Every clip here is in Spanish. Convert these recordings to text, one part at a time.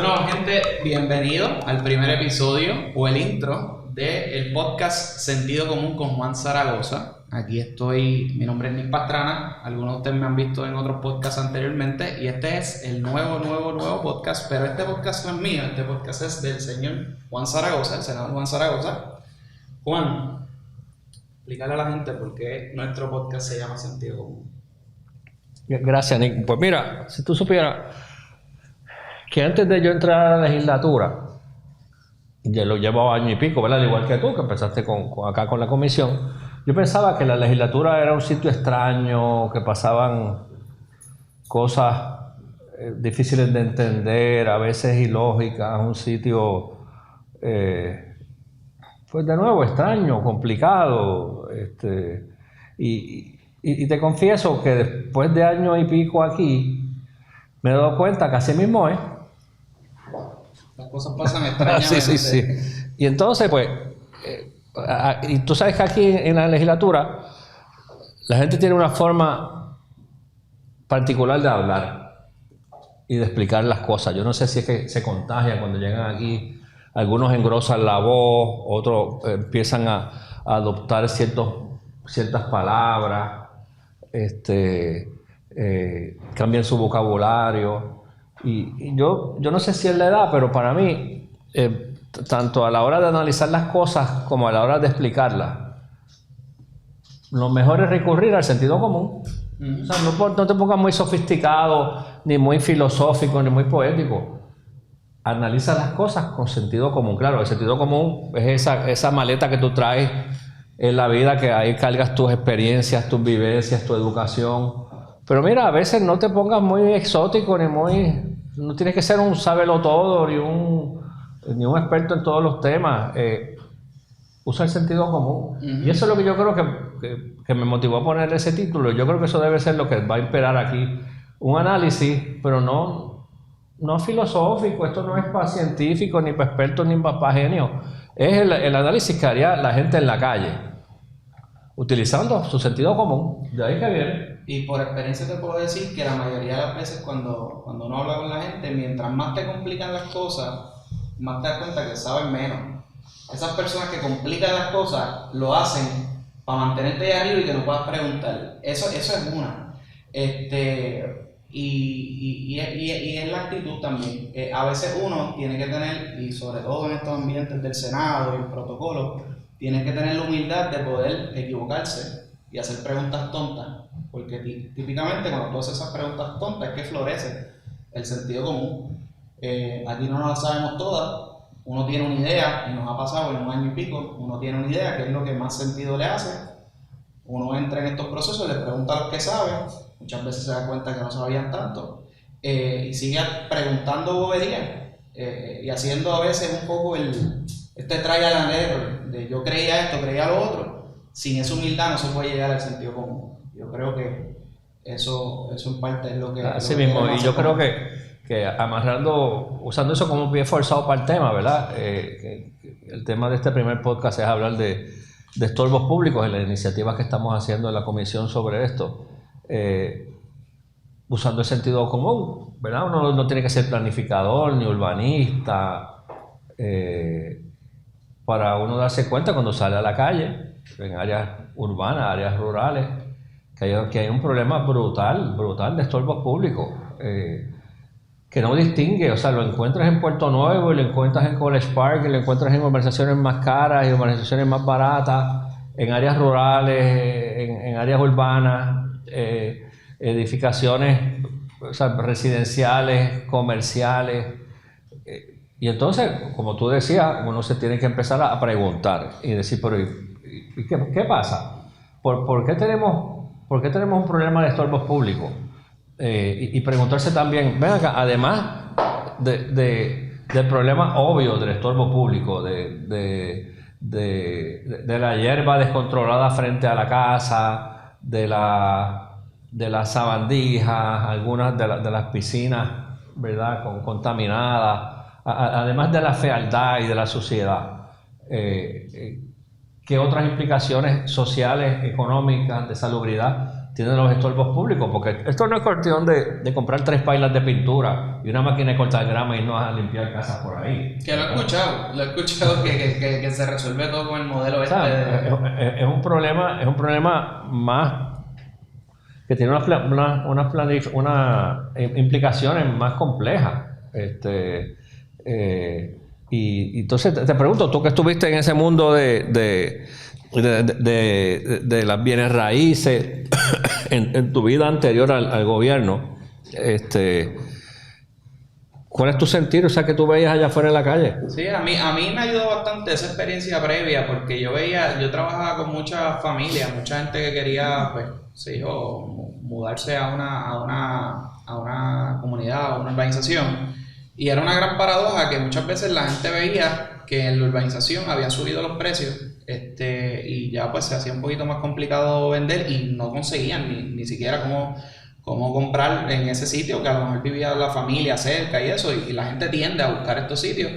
Bueno, gente, bienvenido al primer episodio o el intro del podcast Sentido Común con Juan Zaragoza. Aquí estoy, mi nombre es Nick Pastrana, algunos de ustedes me han visto en otros podcasts anteriormente y este es el nuevo podcast, pero este podcast no es mío, este podcast es del señor Juan Zaragoza, el senador Juan Zaragoza. Juan, explícale a la gente por qué nuestro podcast se llama Sentido Común. Gracias, Nick. Pues mira, si tú supieras que antes de yo entrar a la legislatura, ya lo llevo año y pico, ¿verdad? Al igual que tú, que empezaste acá con la comisión, yo pensaba que la legislatura era un sitio extraño, que pasaban cosas difíciles de entender, a veces ilógicas, un sitio, pues de nuevo, extraño, complicado. Y te confieso que después de año y pico aquí, me he dado cuenta que así mismo es. Las cosas pasan extrañamente. Sí. Y entonces, pues, y tú sabes que aquí en la legislatura, la gente tiene una forma particular de hablar y de explicar las cosas. Yo no sé si es que se contagian cuando llegan aquí. Algunos engrosan la voz, otros empiezan a adoptar ciertas palabras, cambian su vocabulario. Y yo no sé si es la edad, pero para mí, tanto a la hora de analizar las cosas como a la hora de explicarlas, lo mejor es recurrir al sentido común. O sea, no te pongas muy sofisticado, ni muy filosófico, ni muy poético. Analiza las cosas con sentido común. Claro, el sentido común es esa maleta que tú traes en la vida, que ahí cargas tus experiencias, tus vivencias, tu educación. Pero mira, a veces no te pongas muy exótico, no tienes que ser un sábelo-todo, ni un experto en todos los temas. Usa el sentido común. Y eso es lo que yo creo que me motivó a poner ese título. Yo creo que eso debe ser lo que va a imperar aquí. Un análisis, pero no filosófico. Esto no es para científicos, ni para expertos, ni para genios. Es el análisis que haría la gente en la calle, utilizando su sentido común. De ahí que viene. Y por experiencia te puedo decir que la mayoría de las veces cuando uno habla con la gente, mientras más te complican las cosas, más te das cuenta que saben menos. Esas personas que complican las cosas lo hacen para mantenerte ahí arriba y que no puedas preguntar. Eso es una. Y es la actitud también. A veces uno tiene que tener, y sobre todo en estos ambientes del Senado y el protocolo, tiene que tener la humildad de poder equivocarse y hacer preguntas tontas. Porque típicamente cuando tú haces esas preguntas tontas es que florece el sentido común. Aquí no las sabemos todas. Uno tiene una idea, y nos ha pasado en un año y pico, uno tiene una idea que es lo que más sentido le hace. Uno entra en estos procesos, le pregunta a los que saben, muchas veces se da cuenta que no sabían tanto, y sigue preguntando boberías, y haciendo a veces un poco trial and error, de yo creía esto, creía lo otro. Sin esa humildad no se puede llegar al sentido común. Yo creo que eso en parte es lo que... Así mismo, y yo creo que usando eso como pie forzado para el tema, ¿verdad? El tema de este primer podcast es hablar de estorbos públicos en las iniciativas que estamos haciendo en la comisión sobre esto, usando el sentido común, ¿verdad? Uno no tiene que ser planificador ni urbanista para uno darse cuenta cuando sale a la calle, en áreas urbanas, áreas rurales, que hay un problema brutal de estorbos públicos, que no distingue. O sea, lo encuentras en Puerto Nuevo y lo encuentras en College Park y lo encuentras en urbanizaciones más caras y urbanizaciones más baratas, en áreas rurales, en áreas urbanas, edificaciones, o sea, residenciales, comerciales. Y entonces, como tú decías, uno se tiene que empezar a preguntar y decir, pero ¿y qué pasa? ¿Por qué tenemos un problema de estorbos públicos? Y preguntarse también, ven acá, además del problema obvio del estorbo público, de la hierba descontrolada frente a la casa, de las sabandijas, algunas de las piscinas, ¿verdad?, contaminadas, además de la fealdad y de la suciedad. ¿Qué otras implicaciones sociales, económicas, de salubridad tienen los estorbos públicos, porque esto no es cuestión de comprar 3 pailas de pintura y una máquina de cortar grama y no a limpiar casas por ahí. Que lo he escuchado que se resuelve todo con el modelo este. Es un problema más que tiene unas implicaciones más complejas. Y entonces te pregunto, tú que estuviste en ese mundo de las bienes raíces en tu vida anterior al gobierno, ¿cuál es tu sentir? O sea, que tú veías allá afuera en la calle. Sí, a mí me ayudó bastante esa experiencia previa, porque yo trabajaba con muchas familias, mucha gente que quería, pues, sí, o mudarse a una comunidad, a una urbanización, y era una gran paradoja que muchas veces la gente veía que en la urbanización habían subido los precios, y ya pues se hacía un poquito más complicado vender y no conseguían ni siquiera cómo comprar en ese sitio, que a lo mejor vivía la familia cerca y eso, y la gente tiende a buscar estos sitios,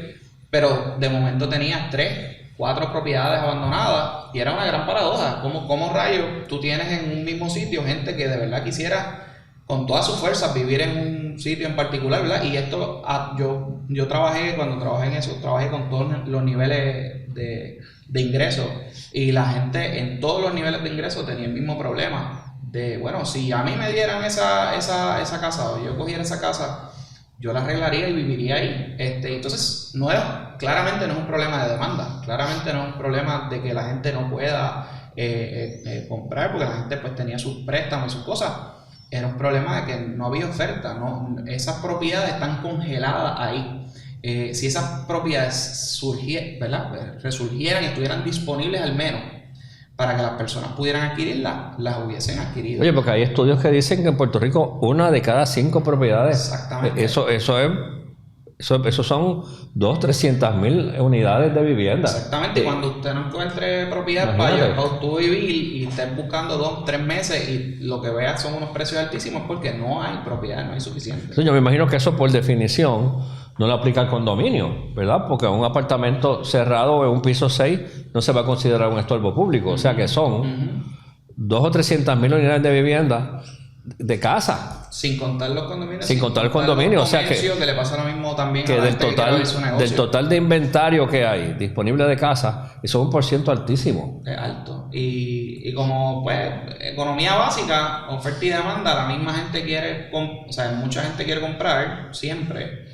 pero de momento tenías 3, 4 propiedades abandonadas y era una gran paradoja. ¿Cómo rayos tú tienes en un mismo sitio gente que de verdad quisiera con todas sus fuerzas vivir en un sitio en particular, ¿verdad? Y esto, yo cuando trabajé en eso, trabajé con todos los niveles de ingresos, y la gente en todos los niveles de ingresos tenía el mismo problema de, bueno, si a mí me dieran esa casa, o yo cogiera esa casa, yo la arreglaría y viviría ahí. Entonces, claramente no es un problema de demanda, claramente no es un problema de que la gente no pueda comprar, porque la gente pues tenía sus préstamos y sus cosas. Era un problema de que no había oferta, esas propiedades están congeladas ahí. Si esas propiedades resurgieran y estuvieran disponibles al menos para que las personas pudieran adquirirlas, las hubiesen adquirido. Oye, porque hay estudios que dicen que en Puerto Rico 1 de cada 5 propiedades. Exactamente. Eso son 200,000-300,000 unidades de vivienda. Exactamente. Y cuando usted no encuentre propiedad para tú vivir y estés buscando 2-3 meses y lo que veas son unos precios altísimos, porque no hay propiedad, no hay suficiente. Entonces, yo me imagino que eso por definición no le aplica al condominio, ¿verdad? Porque un apartamento cerrado en un piso 6 no se va a considerar un estorbo público. O sea que son 200,000 o 300,000 unidades de vivienda de casa. Sin contar los condominios. Sin contar el condominio. O sea que le pasa lo mismo también que a la del total de inventario que hay disponible de casa, eso es un % altísimo. Es alto. Y como pues economía básica, oferta y demanda, la misma gente mucha gente quiere comprar siempre,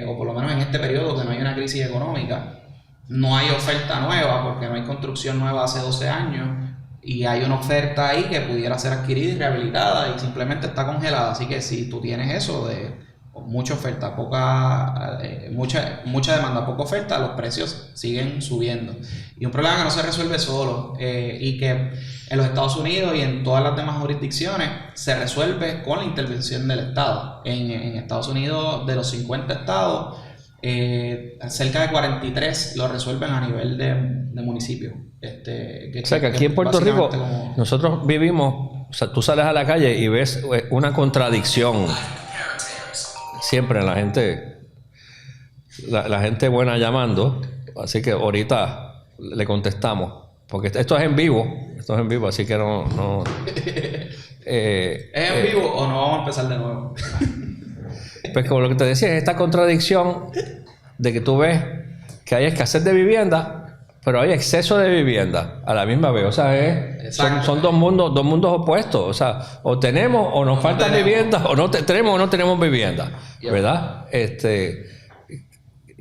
o por lo menos en este periodo que no hay una crisis económica, no hay oferta nueva porque no hay construcción nueva hace 12 años. Y hay una oferta ahí que pudiera ser adquirida y rehabilitada y simplemente está congelada. Así que si tú tienes eso de mucha oferta, mucha demanda, poca oferta, los precios siguen subiendo. Y un problema que no se resuelve solo, y que en los Estados Unidos y en todas las demás jurisdicciones se resuelve con la intervención del Estado. En Estados Unidos, de los 50 estados, cerca de 43 lo resuelven a nivel de municipio. O sea que aquí en Puerto Rico nosotros vivimos, o sea, tú sales a la calle y ves una contradicción siempre en la gente buena llamando, así que ahorita le contestamos, porque esto es en vivo, así que no ¿es en vivo o no vamos a empezar de nuevo? Pues como lo que te decía, es esta contradicción de que tú ves que hay escasez de vivienda, pero hay exceso de vivienda a la misma vez. O sea, son dos mundos opuestos. O sea, o tenemos o nos falta vivienda, o tenemos o no tenemos vivienda, ¿verdad? Que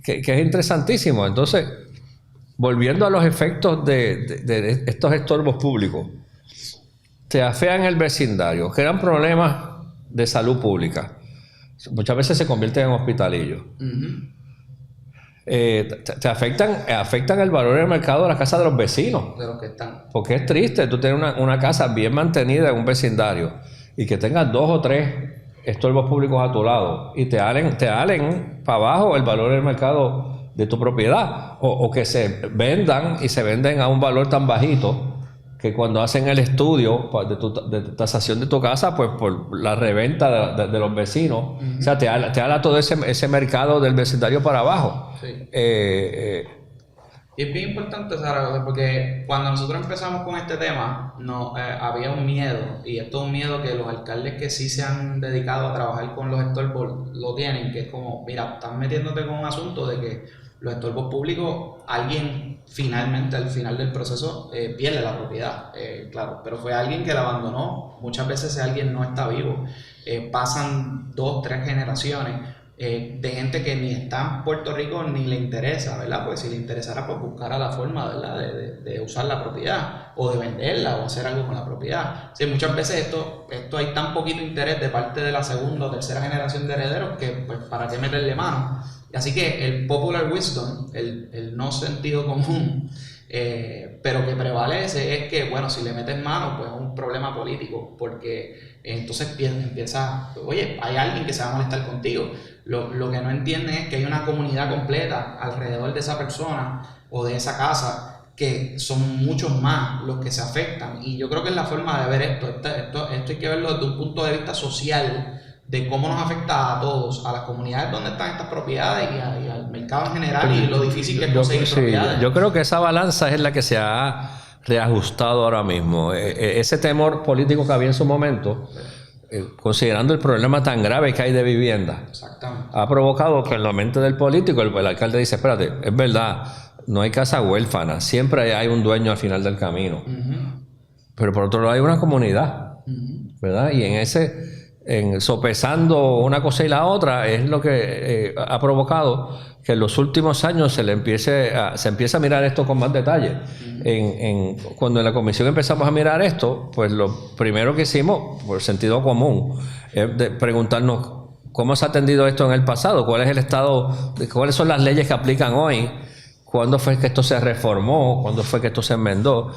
es interesantísimo. Entonces, volviendo a los efectos de estos estorbos públicos, te afean el vecindario, crean problemas de salud pública. Muchas veces se convierten en hospitalillos. Te afectan el valor del mercado de las casas de los vecinos. De los que están. Porque es triste tú tener una casa bien mantenida en un vecindario y que tengas 2 o 3 estorbos públicos a tu lado y te alen para abajo el valor del mercado de tu propiedad, o que se venden a un valor tan bajito que cuando hacen el estudio de tasación de tu casa, pues por la reventa de los vecinos, o sea, te ala todo ese mercado del vecindario para abajo. Sí. Y es bien importante, Sara, porque cuando nosotros empezamos con este tema, no, había un miedo, y esto es un miedo que los alcaldes que sí se han dedicado a trabajar con los estorbos lo tienen, que es como, mira, estás metiéndote con un asunto de que los estorbos públicos, alguien finalmente al final del proceso pierde la propiedad, claro, pero fue alguien que la abandonó, muchas veces ese alguien no está vivo, pasan 2, 3 generaciones. De gente que ni está en Puerto Rico ni le interesa, ¿verdad? Pues si le interesara, pues buscara la forma, ¿verdad? De usar la propiedad o de venderla o hacer algo con la propiedad. Sí, muchas veces esto hay tan poquito interés de parte de la segunda o tercera generación de herederos que, pues, ¿para qué meterle mano? Así que el popular wisdom, el no sentido común, pero que prevalece es que, bueno, si le metes mano, pues es un problema político, porque entonces empieza, oye, hay alguien que se va a molestar contigo. Lo que no entienden es que hay una comunidad completa alrededor de esa persona o de esa casa que son muchos más los que se afectan, y yo creo que es la forma de ver esto hay que verlo desde un punto de vista social, de cómo nos afecta a todos, a las comunidades donde están estas propiedades y al mercado en general, y lo difícil que es conseguir propiedades. Yo creo que esa balanza es la que se ha reajustado ahora mismo. Ese temor político que había en su momento, considerando el problema tan grave que hay de vivienda, ha provocado que en la mente del político el alcalde dice, espérate, es verdad, no hay casa huérfana, siempre hay un dueño al final del camino. Pero por otro lado hay una comunidad, ¿verdad? Y sopesando una cosa y la otra es lo que ha provocado que en los últimos años se empiece a mirar esto con más detalle. Cuando en la comisión empezamos a mirar esto, pues lo primero que hicimos, por sentido común, es de preguntarnos cómo se ha atendido esto en el pasado, cuál es el estado, cuáles son las leyes que aplican hoy, cuándo fue que esto se reformó, cuándo fue que esto se enmendó.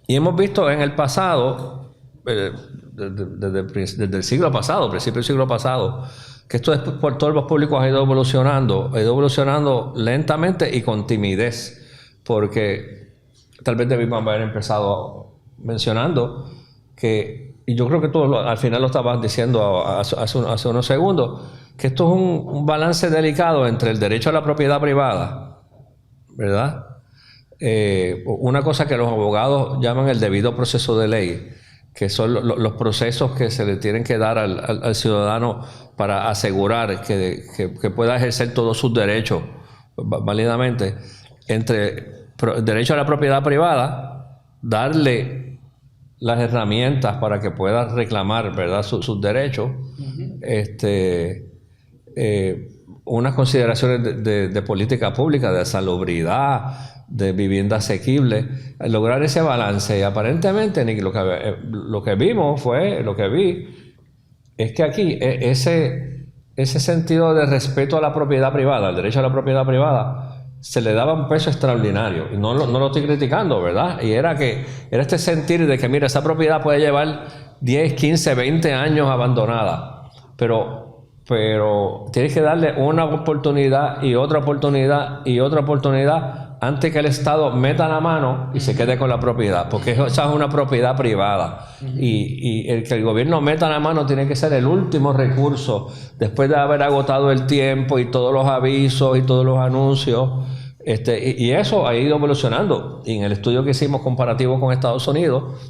Y hemos visto en el pasado, desde el siglo pasado, principio del siglo pasado, que esto por todos los públicos ha ido evolucionando lentamente y con timidez, porque tal vez debimos haber empezado mencionando que, y yo creo que tú al final lo estabas diciendo hace unos segundos, que esto es un balance delicado entre el derecho a la propiedad privada, ¿verdad? Una cosa que los abogados llaman el debido proceso de ley, que son los procesos que se le tienen que dar al ciudadano para asegurar que pueda ejercer todos sus derechos válidamente, entre el derecho a la propiedad privada, darle las herramientas para que pueda reclamar, ¿verdad?, sus derechos, unas consideraciones de política pública, de salubridad, de vivienda asequible, lograr ese balance. Y aparentemente lo que vi es que aquí ese sentido de respeto a la propiedad privada, al derecho a la propiedad privada, se le daba un peso extraordinario. Y no lo estoy criticando, ¿verdad? Y era este sentir de que, mira, esa propiedad puede llevar 10, 15, 20 años abandonada, pero tienes que darle una oportunidad y otra oportunidad y otra oportunidad antes que el Estado meta la mano y se quede con la propiedad, porque esa es una propiedad privada. Y el que el gobierno meta la mano tiene que ser el último recurso, después de haber agotado el tiempo y todos los avisos y todos los anuncios. Y eso ha ido evolucionando. Y en el estudio que hicimos comparativo con Estados Unidos,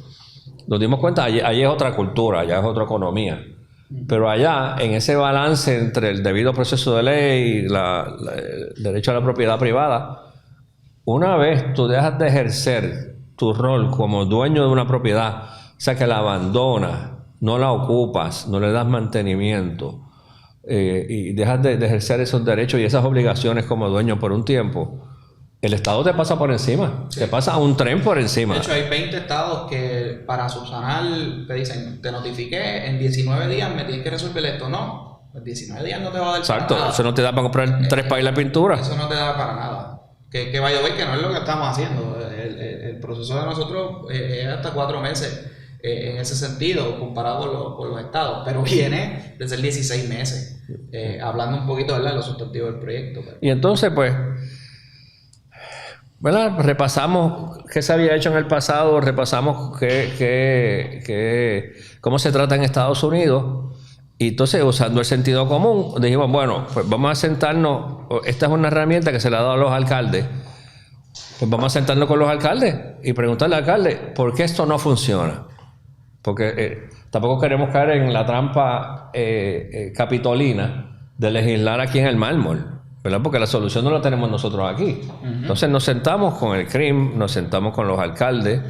nos dimos cuenta, allí es otra cultura, allá es otra economía. Pero allá, en ese balance entre el debido proceso de ley y el derecho a la propiedad privada, una vez tú dejas de ejercer tu rol como dueño de una propiedad, o sea que la abandonas, no la ocupas, no le das mantenimiento, y dejas de ejercer esos derechos y esas obligaciones como dueño por un tiempo, el Estado te pasa por encima, te pasa un tren por encima. De hecho, hay 20 estados que para subsanar te dicen, te notifiqué, en 19 días me tienes que resolver esto. No, en 19 días no te va a dar Exacto, para nada. Eso no te da para comprar 3 pailas de pintura. Eso no te da para nada. Que vaya a ver que no es lo que estamos haciendo. El proceso de nosotros es hasta 4 meses en ese sentido, comparado con los estados, pero viene desde el 16 meses, hablando un poquito, ¿verdad?, de los sustantivos del proyecto. Y entonces, pues, ¿verdad?, repasamos qué se había hecho en el pasado, repasamos cómo se trata en Estados Unidos, y entonces, usando el sentido común, dijimos, bueno, pues vamos a sentarnos, esta es una herramienta que se le ha dado a los alcaldes Pues vamos a sentarnos con los alcaldes y preguntarle al alcalde por qué esto no funciona. Porque tampoco queremos caer en la trampa capitolina de legislar aquí en el mármol, ¿verdad? Porque la solución no la tenemos nosotros aquí. Entonces nos sentamos con el CRIM, nos sentamos con los alcaldes,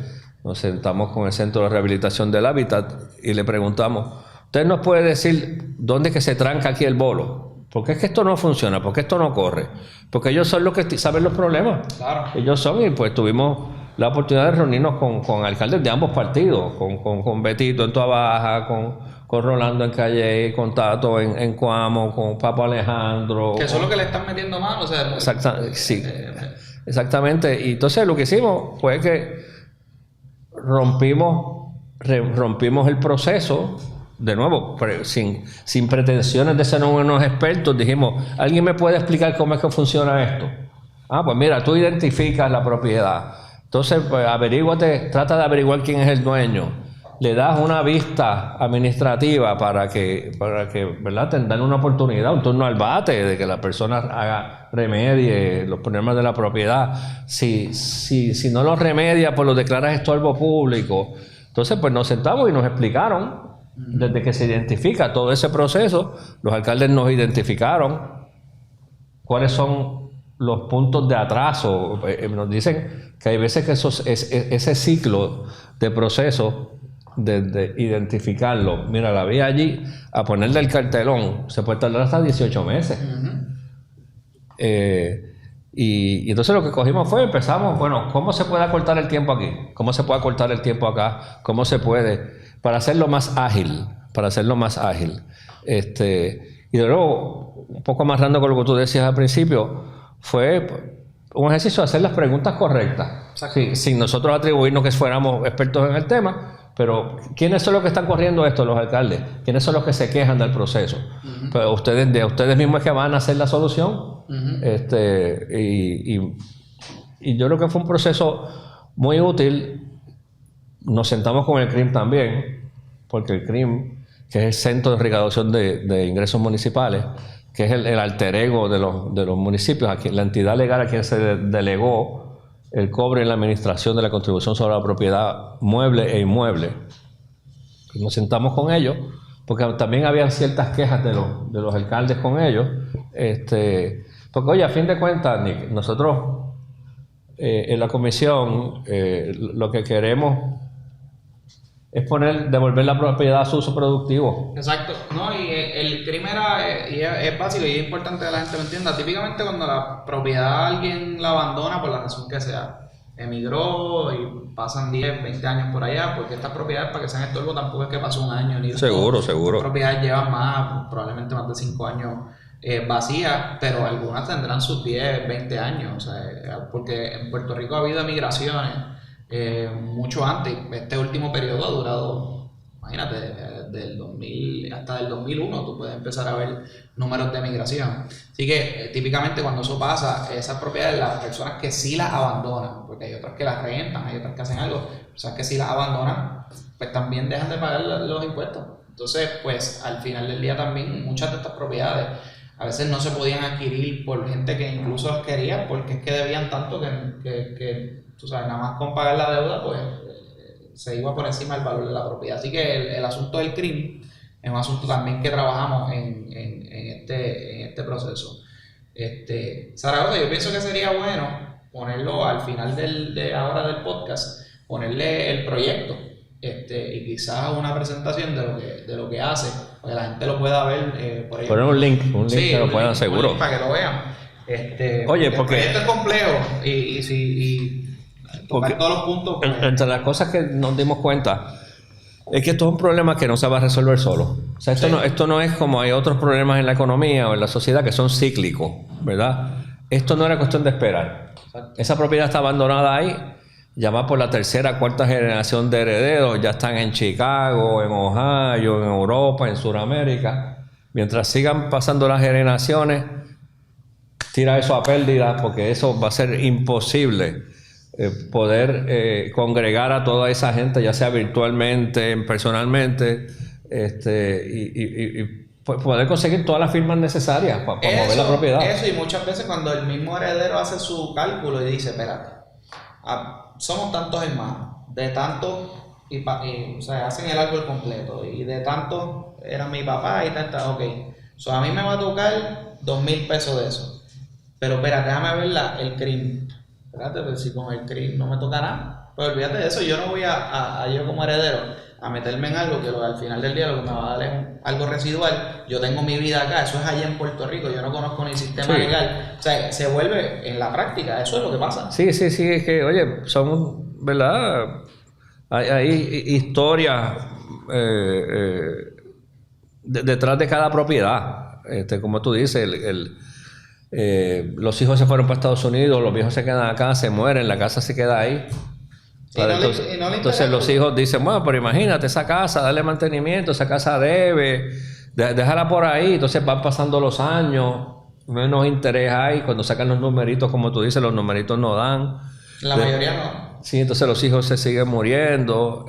nos sentamos con el Centro de Rehabilitación del Hábitat y le preguntamos, ¿usted nos puede decir dónde es que se tranca aquí el bolo? ¿Por qué es que esto no funciona? ¿Por qué esto no corre? Porque ellos son los que saben los problemas. Claro. Ellos son, y pues tuvimos la oportunidad de reunirnos con alcaldes de ambos partidos, con Betito en Toa Baja, con Rolando en Calle, con Tato en Cuamo, con Papo Alejandro. Que eso es lo que le están metiendo mano, o sea... Sí, exactamente. Y entonces lo que hicimos fue que rompimos el proceso, de nuevo, sin pretensiones de ser unos expertos. Dijimos, ¿alguien me puede explicar cómo es que funciona esto? Pues mira, tú identificas la propiedad. Entonces, pues trata de averiguar quién es el dueño. Le das una vista administrativa para que ¿verdad? Te dan una oportunidad, un turno al bate de que la persona remedie los problemas de la propiedad. Si no los remedia, pues los declaras estorbo público. Entonces, pues nos sentamos y nos explicaron, desde que se identifica todo ese proceso, los alcaldes nos identificaron cuáles son los puntos de atraso. Nos dicen que hay veces que ese ciclo de proceso, de identificarlo, mira, la vía allí, a ponerle el cartelón, se puede tardar hasta 18 meses. Y entonces lo que cogimos fue, empezamos, bueno, ¿cómo se puede acortar el tiempo aquí? ¿Cómo se puede acortar el tiempo acá? ¿Cómo se puede? Para hacerlo más ágil, y de nuevo, un poco amarrando con lo que tú decías al principio, fue un ejercicio de hacer las preguntas correctas, sin nosotros atribuirnos que fuéramos expertos en el tema, pero ¿quiénes son los que están corriendo esto? Los alcaldes. ¿Quiénes son los que se quejan del proceso? Pues ustedes mismos es que van a hacer la solución. Y yo creo que fue un proceso muy útil. Nos sentamos con el CRIM también, porque el CRIM, que es el Centro de Recaudación de Ingresos Municipales, que es el alter ego de los municipios, la entidad legal a quien se delegó el cobre en la administración de la contribución sobre la propiedad mueble e inmueble. Y nos sentamos con ellos, porque también habían ciertas quejas de los alcaldes con ellos. Porque, oye, a fin de cuentas, Nick, nosotros en la comisión lo que queremos es devolver la propiedad a su uso productivo. Exacto. No, y el crimen es básico y es importante que la gente lo entienda. Típicamente cuando la propiedad alguien la abandona por la razón que sea, emigró y pasan 10, 20 años por allá, porque estas propiedades, para que sean estorbo, tampoco es que pasó un año ni dos. Seguro. Estas propiedades llevan probablemente más de 5 años vacías, pero algunas tendrán sus 10, 20 años, o sea, porque en Puerto Rico ha habido emigraciones mucho antes. Este último periodo ha durado, imagínate, del 2000 hasta el 2001 tú puedes empezar a ver números de migración. Así que típicamente cuando eso pasa, esas propiedades, las personas que sí las abandonan, porque hay otras que las rentan, hay otras que hacen algo, personas que sí las abandonan, pues también dejan de pagar los impuestos. Entonces, pues al final del día también muchas de estas propiedades a veces no se podían adquirir por gente que incluso las quería, porque es que debían tanto que tú sabes, nada más con pagar la deuda, pues se iba por encima del valor de la propiedad. Así que el asunto del crimen es un asunto también que trabajamos en este proceso. Zaragoza, yo pienso que sería bueno ponerlo al final ahora del podcast, ponerle el proyecto y quizás una presentación de lo que hace, para que la gente lo pueda ver por ahí. Poner un link que lo puedan, seguro. Para que lo vean. Oye, porque el proyecto es complejo y tocar todos los puntos. Entre las cosas que nos dimos cuenta es que esto es un problema que no se va a resolver solo. O sea, esto no es como hay otros problemas en la economía o en la sociedad que son cíclicos, ¿verdad? Esto no era cuestión de esperar. Exacto. Esa propiedad está abandonada ahí, ya va por la tercera, cuarta generación de herederos, ya están en Chicago, en Ohio, en Europa, en Sudamérica. Mientras sigan pasando las generaciones, tira eso a pérdida, porque eso va a ser imposible poder congregar a toda esa gente, ya sea virtualmente, personalmente, y poder conseguir todas las firmas necesarias para mover la propiedad. Eso, y muchas veces cuando el mismo heredero hace su cálculo y dice, espérate, somos tantos hermanos, de tanto, o sea, hacen el árbol completo, y de tanto era mi papá y tanta, ok. So, a mí me va a tocar 2,000 pesos de eso. Pero espérate, déjame ver el crimen. Espérate, pero si con el crimen no me toca nada. Pues olvídate de eso, yo no voy a yo como heredero a meterme en algo que al final del día lo que me va a dar es algo residual. Yo tengo mi vida acá, eso es allá en Puerto Rico, yo no conozco ni el sistema legal. O sea, se vuelve en la práctica, eso es lo que pasa. Sí, es que, oye, son, ¿verdad? Hay historias detrás de cada propiedad. Como tú dices, los hijos se fueron para Estados Unidos, los viejos se quedan acá, se mueren, la casa se queda ahí. Entonces los hijos dicen, bueno, pero imagínate esa casa, darle mantenimiento, esa casa debe, déjala por ahí. Entonces van pasando los años, menos interés hay, cuando sacan los numeritos, como tú dices, los numeritos no dan. La mayoría no. Sí, entonces los hijos se siguen muriendo,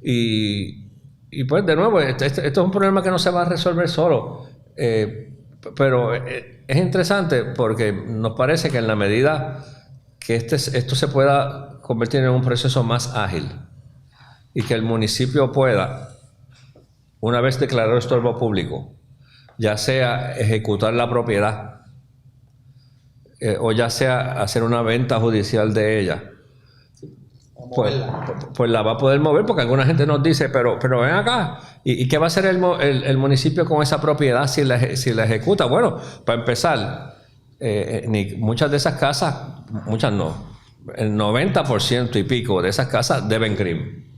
y pues de nuevo, esto es un problema que no se va a resolver solo. Pero es interesante porque nos parece que en la medida que esto se pueda convertir en un proceso más ágil y que el municipio pueda, una vez declarado estorbo público, ya sea ejecutar la propiedad o ya sea hacer una venta judicial de ella, pues la va a poder mover, porque alguna gente nos dice, pero ven acá, ¿y qué va a hacer el municipio con esa propiedad si la ejecuta? Bueno, para empezar, muchas de esas casas, muchas no, el 90% y pico de esas casas deben crimen.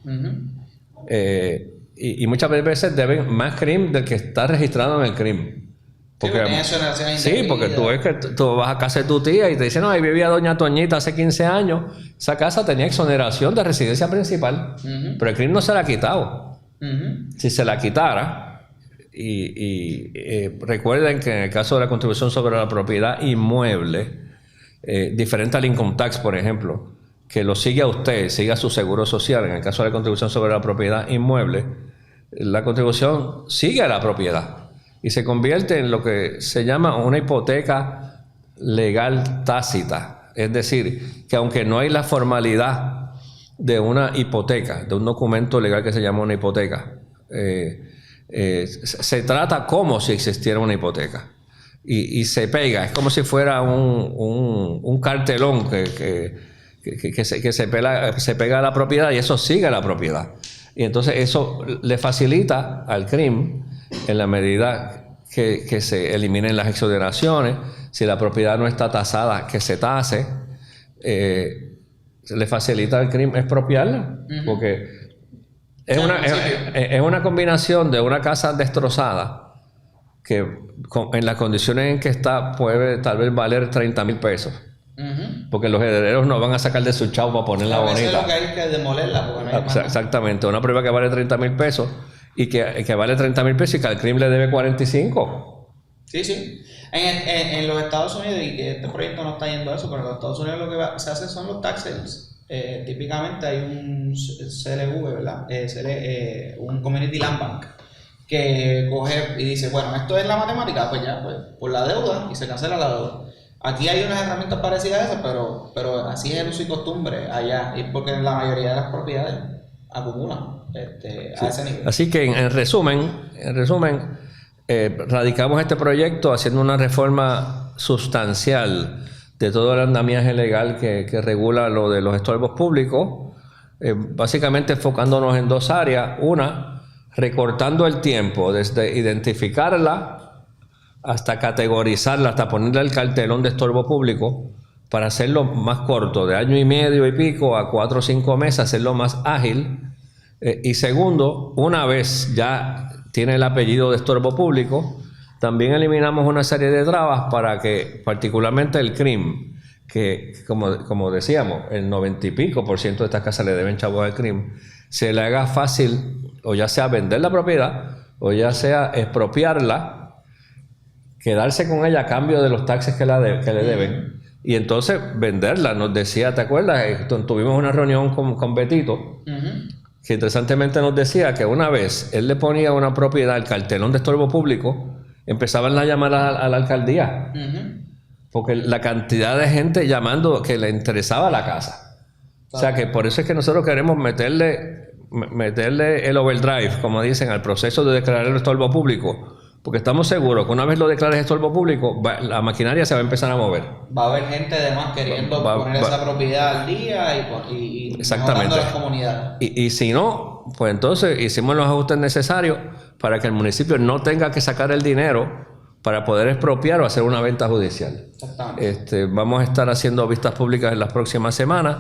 Y muchas veces deben más crimen del que está registrado en el crimen. Porque tú ves que tú vas a casa de tu tía y te dicen, no, ahí vivía doña Toñita hace 15 años. Esa casa tenía exoneración de residencia principal, pero el crimen no se la ha quitado. Si se la quitara, recuerden que en el caso de la contribución sobre la propiedad inmueble, diferente al income tax, por ejemplo, que lo sigue a usted, sigue a su seguro social, en el caso de la contribución sobre la propiedad inmueble, la contribución sigue a la propiedad y se convierte en lo que se llama una hipoteca legal tácita. Es decir, que aunque no hay la formalidad de una hipoteca, de un documento legal que se llama una hipoteca, se trata como si existiera una hipoteca. Y se pega, es como si fuera un cartelón que se pega a la propiedad, y eso sigue a la propiedad. Y entonces eso le facilita al CRIM, en la medida que se eliminen las exoneraciones, si la propiedad no está tasada, que se tase, le facilita al CRIM expropiarla, porque es una combinación de una casa destrozada que en las condiciones en que está puede tal vez valer 30,000 pesos. Porque los herederos no van a sacar de su chavo para ponerla bonita. Eso es lo que hay que demolerla. Porque no hay exactamente, una propiedad que vale 30,000 pesos y que vale 30,000 pesos y que al crimen le debe 45. Sí. En los Estados Unidos, y que este proyecto no está yendo a eso, pero en los Estados Unidos lo que se hace son los tax sales. Típicamente hay un CLV, ¿verdad? Un Community Land Bank, que coge y dice, bueno, esto es la matemática, pues ya, pues por la deuda, y se cancela la deuda. Aquí hay unas herramientas parecidas a esas, pero así es el uso y costumbre allá, y porque la mayoría de las propiedades acumulan a ese nivel. Así que en resumen, radicamos este proyecto haciendo una reforma sustancial de todo el andamiaje legal que regula lo de los estorbos públicos, básicamente enfocándonos en dos áreas. Una, recortando el tiempo desde identificarla hasta categorizarla, hasta ponerle el cartelón de estorbo público, para hacerlo más corto, de 1 año y medio y pico a 4 o 5 meses, hacerlo más ágil. Y segundo, una vez ya tiene el apellido de estorbo público, también eliminamos una serie de trabas para que, particularmente el CRIM, que como decíamos, el 90 y pico % de estas casas le deben chavos al CRIM, se le haga fácil, o ya sea vender la propiedad, o ya sea expropiarla, quedarse con ella a cambio de los taxes que le deben, y entonces venderla. Nos decía, ¿te acuerdas? Tuvimos una reunión con Betito, que interesantemente nos decía que una vez él le ponía una propiedad al cartelón de estorbo público, empezaban a llamar a la alcaldía porque la cantidad de gente llamando que le interesaba la casa. O sea que por eso es que nosotros queremos meterle el overdrive, como dicen, al proceso de declarar el estorbo público, porque estamos seguros que una vez lo declares estorbo público, la maquinaria se va a empezar a mover. Va a haber gente además queriendo poner esa propiedad al día y exactamente. mejorando las comunidades. Y si no, pues entonces hicimos los ajustes necesarios para que el municipio no tenga que sacar el dinero para poder expropiar o hacer una venta judicial. Exactamente. Vamos a estar haciendo vistas públicas en las próximas semanas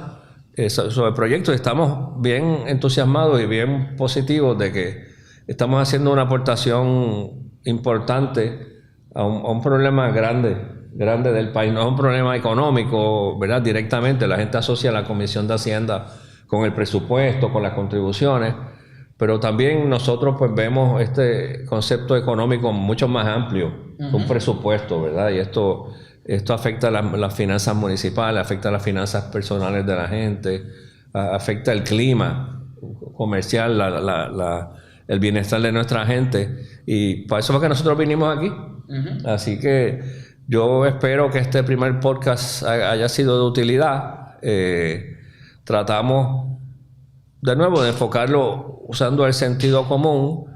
sobre el proyecto y estamos bien entusiasmados y bien positivos de que estamos haciendo una aportación importante a un problema grande del país. No es un problema económico, ¿verdad? Directamente la gente asocia la Comisión de Hacienda con el presupuesto, con las contribuciones, pero también nosotros pues vemos este concepto económico mucho más amplio, un presupuesto, ¿verdad? Y esto afecta las finanzas municipales, afecta las finanzas personales de la gente, afecta el clima comercial, el bienestar de nuestra gente, y para eso fue que nosotros vinimos aquí. Así que yo espero que este primer podcast haya sido de utilidad. Tratamos de nuevo de enfocarlo usando el sentido común.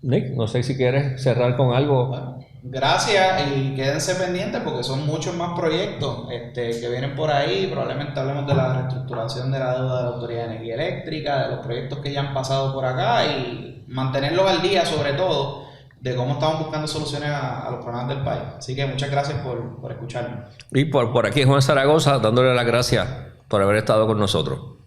Nick, no sé si quieres cerrar con algo. Bueno, gracias y quédense pendientes porque son muchos más proyectos que vienen por ahí. Probablemente hablemos de la reestructuración de la deuda de la Autoridad de Energía Eléctrica, de los proyectos que ya han pasado por acá y mantenerlos al día, sobre todo, de cómo estamos buscando soluciones a los problemas del país. Así que muchas gracias por escucharnos. Y por aquí Juan Zaragoza dándole las gracias por haber estado con nosotros.